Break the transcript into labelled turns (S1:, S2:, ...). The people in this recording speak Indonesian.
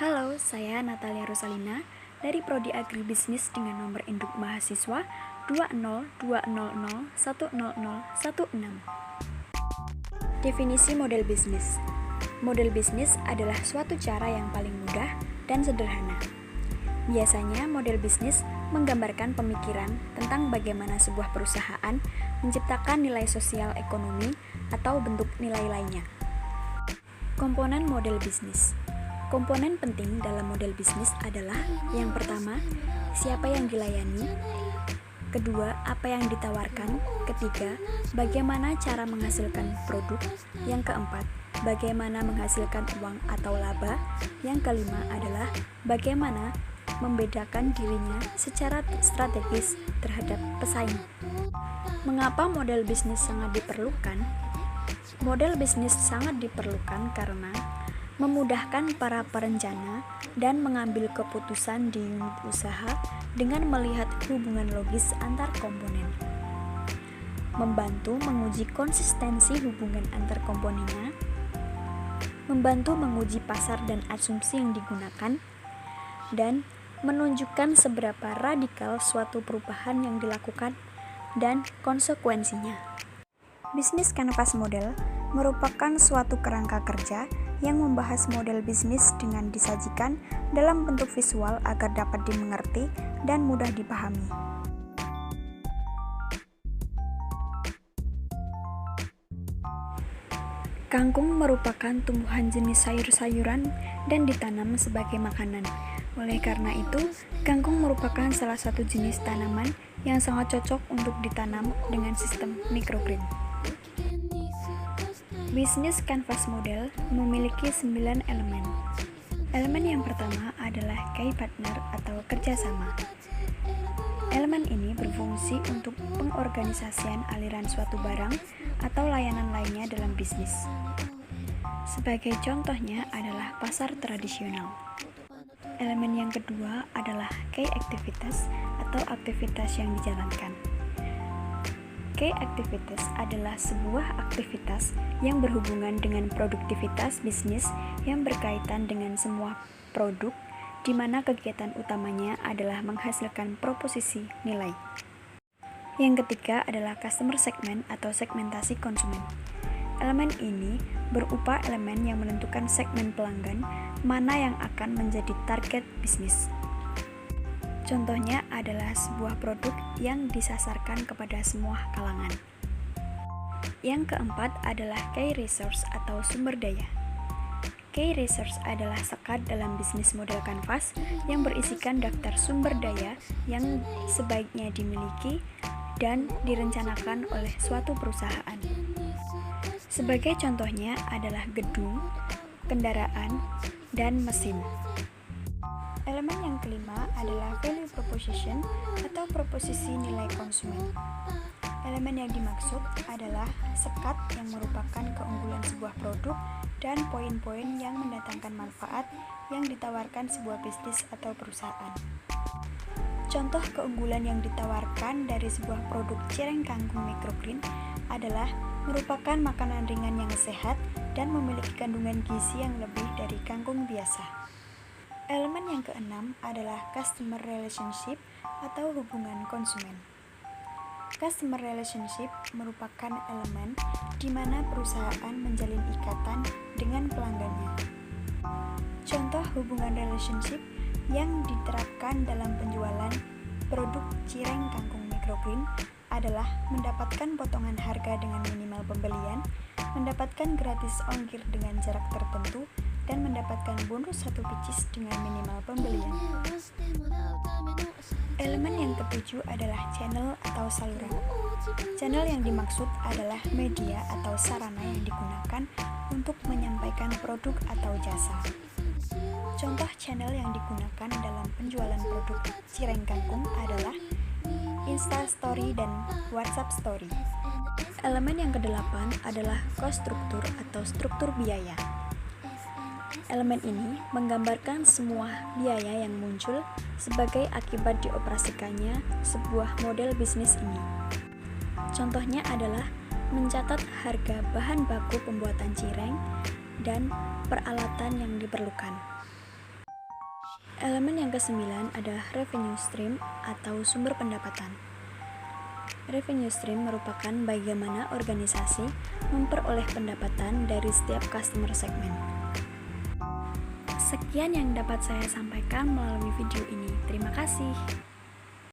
S1: Halo, saya Natalia Rosalina dari Prodi Agribisnis dengan nomor induk mahasiswa 20200100016. Definisi model bisnis. Model bisnis adalah suatu cara yang paling mudah dan sederhana. Biasanya model bisnis menggambarkan pemikiran tentang bagaimana sebuah perusahaan menciptakan nilai sosial ekonomi atau bentuk nilai lainnya. Komponen model bisnis. Komponen penting dalam model bisnis adalah yang pertama, siapa yang dilayani, kedua, apa yang ditawarkan, ketiga, bagaimana cara menghasilkan produk, yang keempat, bagaimana menghasilkan uang atau laba, yang kelima adalah bagaimana membedakan dirinya secara strategis terhadap pesaing. Mengapa model bisnis sangat diperlukan? Model bisnis sangat diperlukan karena memudahkan para perencana dan mengambil keputusan di unit usaha dengan melihat hubungan logis antar komponen. Membantu menguji konsistensi hubungan antar komponennya, membantu menguji pasar dan asumsi yang digunakan, dan menunjukkan seberapa radikal suatu perubahan yang dilakukan dan konsekuensinya. Bisnis Canvas Model merupakan suatu kerangka kerja yang membahas model bisnis dengan disajikan dalam bentuk visual agar dapat dimengerti dan mudah dipahami. Kangkung merupakan tumbuhan jenis sayur-sayuran dan ditanam sebagai makanan. Oleh karena itu, kangkung merupakan salah satu jenis tanaman yang sangat cocok untuk ditanam dengan sistem microgreen. Bisnis Canvas Model memiliki 9 elemen. Elemen yang pertama adalah key partner atau kerjasama. Elemen ini berfungsi untuk pengorganisasian aliran suatu barang atau layanan lainnya dalam bisnis. Sebagai contohnya adalah pasar tradisional. Elemen yang kedua adalah key activities atau aktivitas yang dijalankan. Key activities adalah sebuah aktivitas yang berhubungan dengan produktivitas bisnis yang berkaitan dengan semua produk, di mana kegiatan utamanya adalah menghasilkan proposisi nilai. Yang ketiga adalah customer segment atau segmentasi konsumen. Elemen ini berupa elemen yang menentukan segmen pelanggan mana yang akan menjadi target bisnis. Contohnya adalah sebuah produk yang disasarkan kepada semua kalangan. Yang keempat adalah key resource atau sumber daya. Key resource adalah sekat dalam bisnis model Canvas yang berisikan daftar sumber daya yang sebaiknya dimiliki dan direncanakan oleh suatu perusahaan. Sebagai contohnya adalah gedung, kendaraan, dan mesin. Elemen yang kelima adalah value proposition atau proposisi nilai konsumen. Elemen yang dimaksud adalah sekat yang merupakan keunggulan sebuah produk dan poin-poin yang mendatangkan manfaat yang ditawarkan sebuah bisnis atau perusahaan. Contoh keunggulan yang ditawarkan dari sebuah produk cireng kangkung microgreen adalah merupakan makanan ringan yang sehat dan memiliki kandungan gizi yang lebih dari kangkung biasa. Elemen yang keenam adalah customer relationship atau hubungan konsumen. Customer relationship merupakan elemen di mana perusahaan menjalin ikatan dengan pelanggannya. Contoh hubungan relationship yang diterapkan dalam penjualan produk cireng kangkung microgreen adalah mendapatkan potongan harga dengan minimal pembelian, mendapatkan gratis ongkir dengan jarak tertentu, dan mendapatkan bonus 1 pieces dengan minimal pembelian. Elemen yang ketujuh adalah channel atau saluran. Channel yang dimaksud adalah media atau sarana yang digunakan untuk menyampaikan produk atau jasa. Contoh channel yang digunakan dalam penjualan produk cireng kangkung adalah Instastory dan WhatsApp Story. Elemen yang kedelapan adalah cost struktur atau struktur biaya. Elemen ini menggambarkan semua biaya yang muncul sebagai akibat dioperasikannya sebuah model bisnis ini. Contohnya adalah mencatat harga bahan baku pembuatan cireng dan peralatan yang diperlukan. Elemen yang kesembilan adalah revenue stream atau sumber pendapatan. Revenue stream merupakan bagaimana organisasi memperoleh pendapatan dari setiap customer segment. Sekian yang dapat saya sampaikan melalui video ini. Terima kasih.